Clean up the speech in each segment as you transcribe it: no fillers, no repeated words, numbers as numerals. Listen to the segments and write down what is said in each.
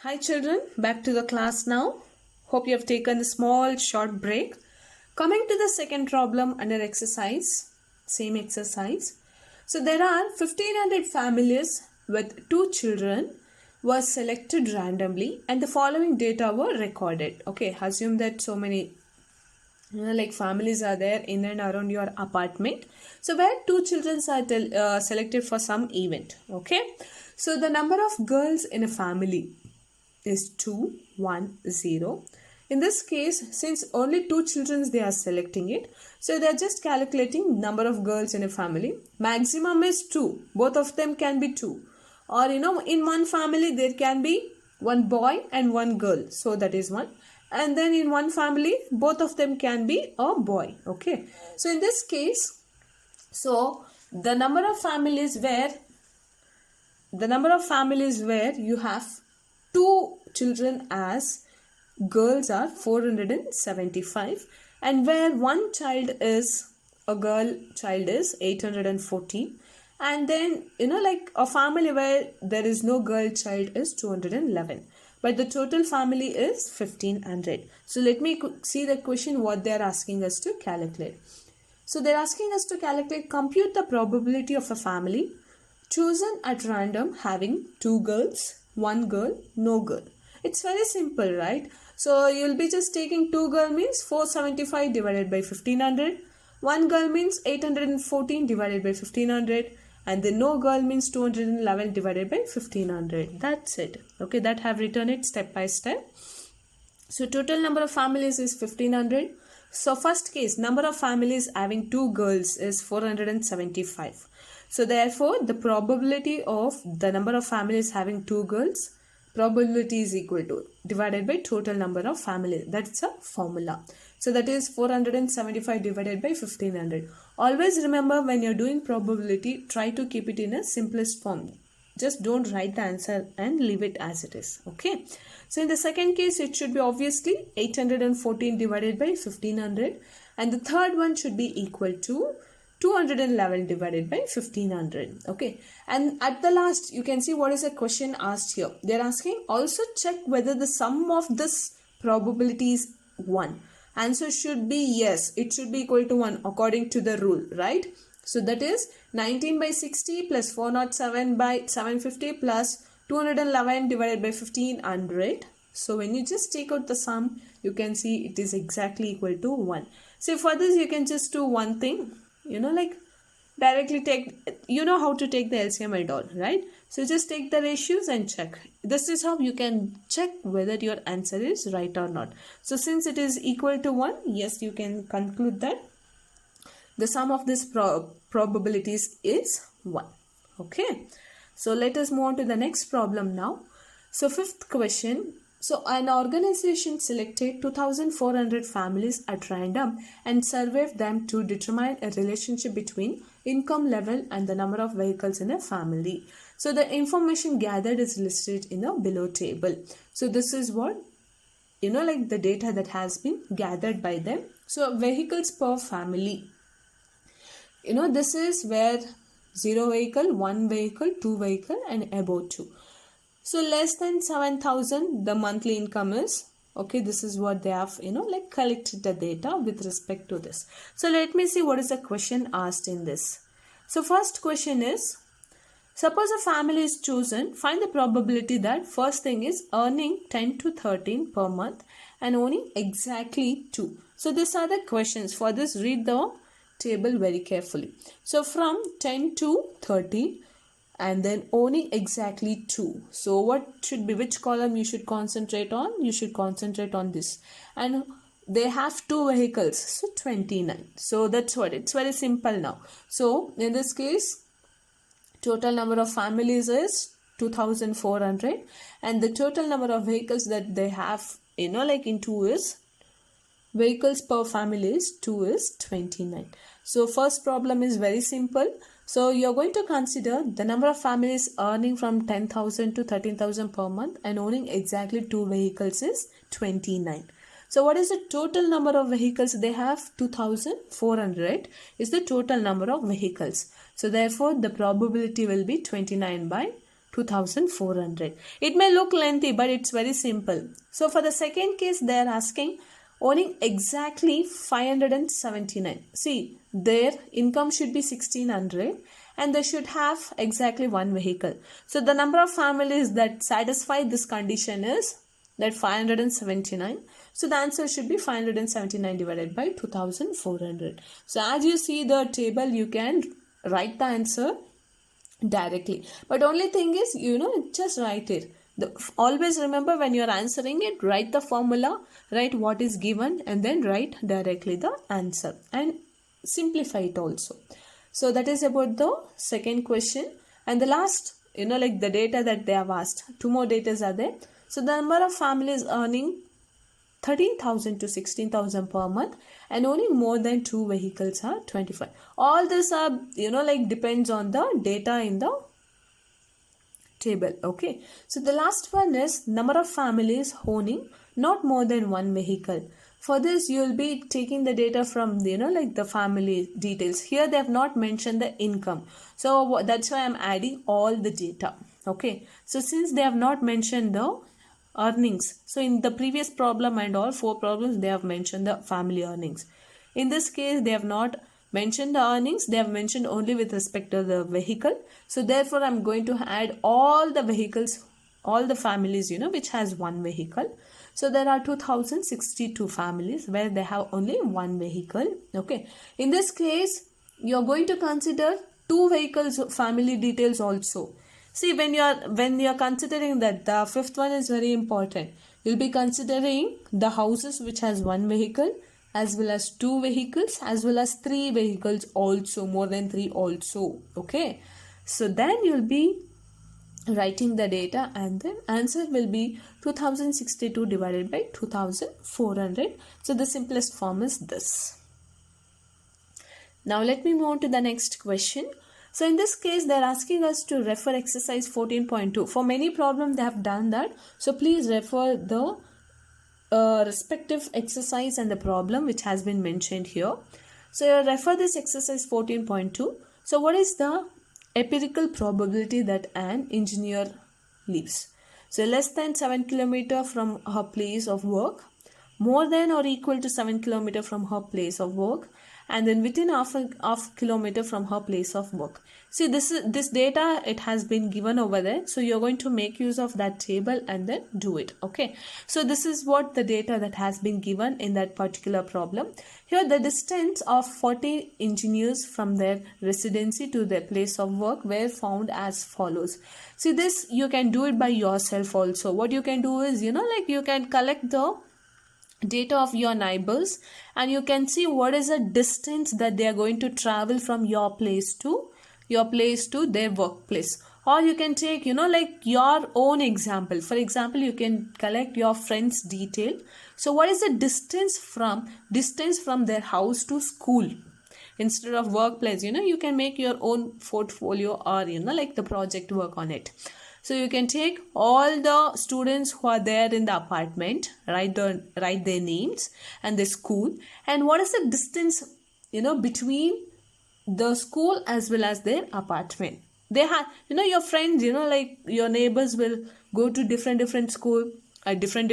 Hi children, back to the class now. Hope you have taken a small short break. Coming to the second problem under exercise, same exercise. So there are 1500 families with 2 children were selected randomly and the following data were recorded. Okay, assume that so many like families are there in and around your apartment. So where 2 children are selected for some event. Okay, so the number of girls in a family is 2, 1, 0. In this case, since only 2 children they are selecting it, so they are just calculating number of girls in a family. Maximum is 2. Both of them can be 2. Or in one family there can be one boy and one girl. So that is one. And then in one family both of them can be a boy. Okay. So in this case, so the number of families where you have 2 children as girls are 475 and where one child is a girl child is 814 and then like a family where there is no girl child is 211 but the total family is 1500. So let me see the question what they are asking us to calculate. So they are asking us to compute the probability of a family chosen at random having 2 girls, 1 girl, no girl. It's very simple, right? So you'll be just taking 2 girl means 475 divided by 1500. 1 girl means 814 divided by 1500. And the no girl means 211 divided by 1500. That's it. Okay, that have written it step by step. So total number of families is 1500. So first case, number of families having 2 girls is 475. So therefore, the probability of the number of families having 2 girls, probability is equal to divided by total number of families. That's a formula. So that is 475 divided by 1500. Always remember when you're doing probability, try to keep it in a simplest form. Just don't write the answer and leave it as it is. Okay. So in the second case, it should be obviously 814 divided by 1500. And the third one should be equal to 211 divided by 1500. Okay, and at the last you can see what is the question asked here. They're asking also check whether the sum of this probability is 1. Answer should be yes, it should be equal to 1 according to the rule, right? So that is 19 by 60 plus 407 by 750 plus 211 divided by 1500. So when you just take out the sum, you can see it is exactly equal to 1. So for this you can just do one thing. Like directly take, how to take the LCM and all, right? So just take the ratios and check. This is how you can check whether your answer is right or not. So since it is equal to 1, yes, you can conclude that the sum of these probabilities is 1. Okay. So let us move on to the next problem now. So fifth question. So an organization selected 2,400 families at random and surveyed them to determine a relationship between income level and the number of vehicles in a family. So the information gathered is listed in the below table. So this is what, like the data that has been gathered by them. So vehicles per family. This is where 0 vehicle, 1 vehicle, 2 vehicle and above 2. So less than 7,000 the monthly income is. Okay, this is what they have like collected the data with respect to this. So let me see what is the question asked in this. So first question is, suppose a family is chosen, find the probability that first thing is earning 10 to 13 per month and owning exactly 2. So these are the questions. For this, read the table very carefully. So from 10 to 13 and then owning exactly 2. So what should be, which column you should concentrate on? You should concentrate on this. And they have 2 vehicles, so 29. So that's what, it's very simple now. So in this case, total number of families is 2,400 and the total number of vehicles that they have, like in 2 is, vehicles per family is 2 is 29. So first problem is very simple. So you're going to consider the number of families earning from 10,000 to 13,000 per month and owning exactly 2 vehicles is 29. So what is the total number of vehicles they have? 2,400 is the total number of vehicles. So therefore the probability will be 29 by 2400. It may look lengthy, but it's very simple. So for the second case, they are asking owning exactly 579. See, their income should be 1600 and they should have exactly one vehicle. So the number of families that satisfy this condition is that 579. So the answer should be 579 divided by 2400. So as you see the table, you can write the answer directly. But only thing is, just write it. Always remember when you are answering it, write the formula, write what is given, and then write directly the answer and simplify it also. So that is about the second question. And the last, like the data that they have asked, two more data are there. So the number of families earning 13,000 to 16,000 per month and owning more than 2 vehicles are 25. All this are, depends on the data in the table. Okay. So the last one is number of families owning not more than 1 vehicle. For this, you will be taking the data from, the family details. Here, they have not mentioned the income. So that's why I'm adding all the data. Okay. So since they have not mentioned the earnings, so in the previous problem and all 4 problems, they have mentioned the family earnings. In this case, they have not mentioned the earnings. They have mentioned only with respect to the vehicle. So therefore, I'm going to add all the vehicles, all the families, which has 1 vehicle. So there are 2062 families where they have only 1 vehicle. Okay. In this case, you're going to consider 2 vehicles family details also. See, when you're considering that, the 5th one is very important. You'll be considering the houses which has 1 vehicle as well as 2 vehicles as well as 3 vehicles also, more than 3 also. Okay. So then you'll be writing the data and the answer will be 2062 divided by 2400. So the simplest form is this. Now let me move on to the next question. So in this case, they are asking us to refer exercise 14.2. For many problems, they have done that. So please refer the respective exercise and the problem which has been mentioned here. So refer this exercise 14.2. So what is the empirical probability that an engineer leaves? So less than 7 km from her place of work, more than or equal to 7 km from her place of work, and then within half kilometer from her place of work. See, this data, it has been given over there. So you're going to make use of that table and then do it. Okay. So this is what the data that has been given in that particular problem. Here the distance of 40 engineers from their residency to their place of work were found as follows. See, this you can do it by yourself also. What you can do is, you can collect the data of your neighbors and you can see what is the distance that they are going to travel from your place to their workplace. Or you can take, your own example. For example, you can collect your friend's detail. So what is the distance from their house to school? Instead of workplace, you can make your own portfolio or, the project work on it. So you can take all the students who are there in the apartment, write their names and the school, and what is the distance, between the school as well as their apartment. They have, your friends, your neighbors will go to different school at different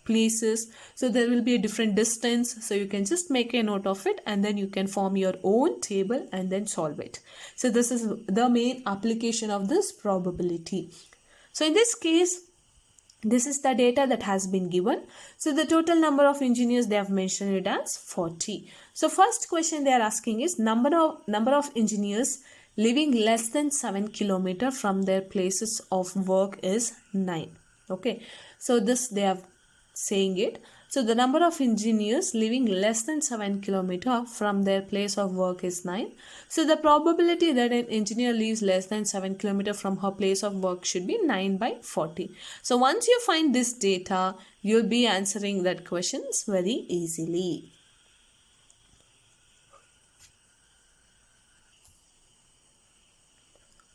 places. So there will be a different distance. So you can just make a note of it and then you can form your own table and then solve it. So this is the main application of this probability. So in this case, this is the data that has been given. So the total number of engineers, they have mentioned it as 40. So first question they are asking is number of engineers living less than 7 km from their places of work is 9. Okay. So this they are saying it. So the number of engineers living less than 7 km from their place of work is 9. So the probability that an engineer lives less than 7 km from her place of work should be 9 by 40. So once you find this data, you'll be answering that questions very easily.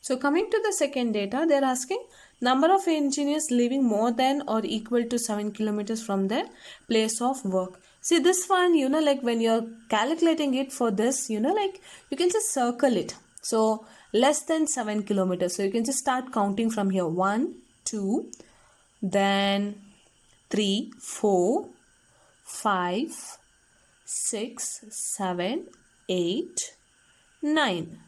So coming to the second data, they're asking number of engineers living more than or equal to 7 kilometers from their place of work. See this one, when you're calculating it for this, you can just circle it. So less than 7 kilometers. So you can just start counting from here. 1, 2, then 3, 4, 5, 6, 7, 8, 9.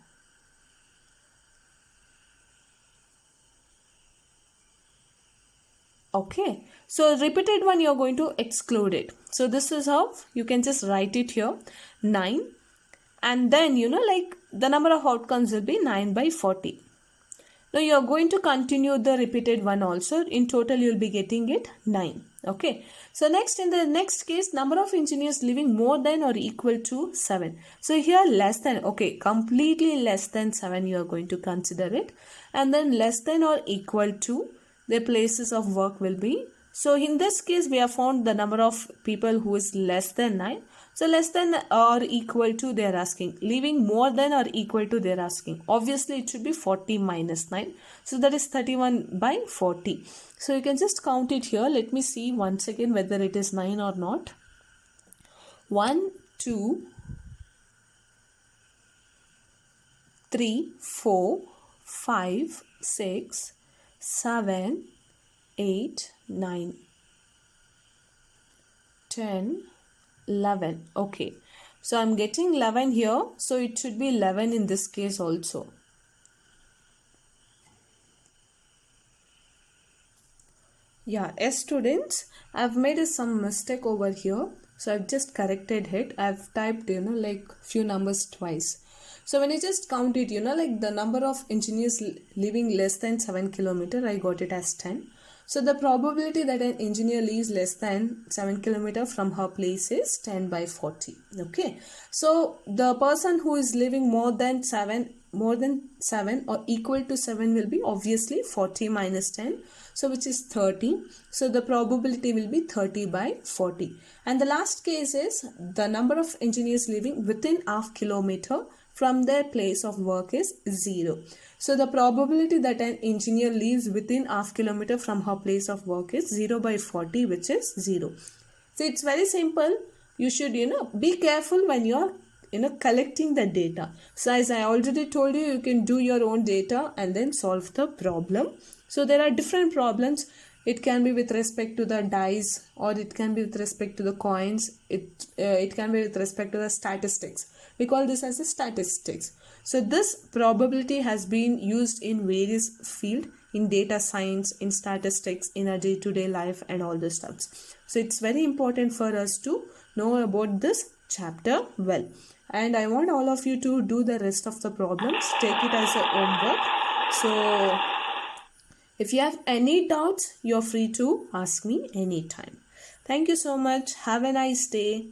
Okay, so repeated one you're going to exclude it. So this is how you can just write it here, 9, and then like the number of outcomes will be 9 by 40. Now you are going to continue the repeated one also. In total you will be getting it 9. Okay, so next, in the next case, number of engineers living more than or equal to 7. So here less than, okay, completely less than 7 you are going to consider it, and then less than or equal to their places of work will be. So in this case we have found the number of people who is less than 9. So less than or equal to they are asking. Living more than or equal to they are asking. Obviously it should be 40 minus 9. So that is 31 by 40. So you can just count it here. Let me see once again whether it is 9 or not. 1, 2, 3, 4, 5, 6, 7, 8, 9, 10, 11. Okay, so I'm getting 11 here, so it should be 11 in this case also. Yeah, yes students, I've made some mistake over here, so I've just corrected it. I've typed like few numbers twice. So when you just count it, like the number of engineers living less than 7 kilometers, I got it as 10. So the probability that an engineer lives less than 7 kilometers from her place is 10 by 40. Okay. So the person who is living more than 7 or equal to 7 will be obviously 40 minus 10. So which is 30. So the probability will be 30 by 40. And the last case is the number of engineers living within half kilometer from their place of work is 0. So the probability that an engineer lives within half kilometer from her place of work is 0 by 40, which is 0. So it's very simple. You should, be careful when you're, collecting the data. So as I already told you, you can do your own data and then solve the problem. So there are different problems. It can be with respect to the dice, or it can be with respect to the coins. It can be with respect to the statistics. We call this as a statistics. So this probability has been used in various fields, in data science, in statistics, in our day-to-day life and all the stuffs. So it's very important for us to know about this chapter well. And I want all of you to do the rest of the problems. Take it as a homework. So if you have any doubts, you're free to ask me anytime. Thank you so much. Have a nice day.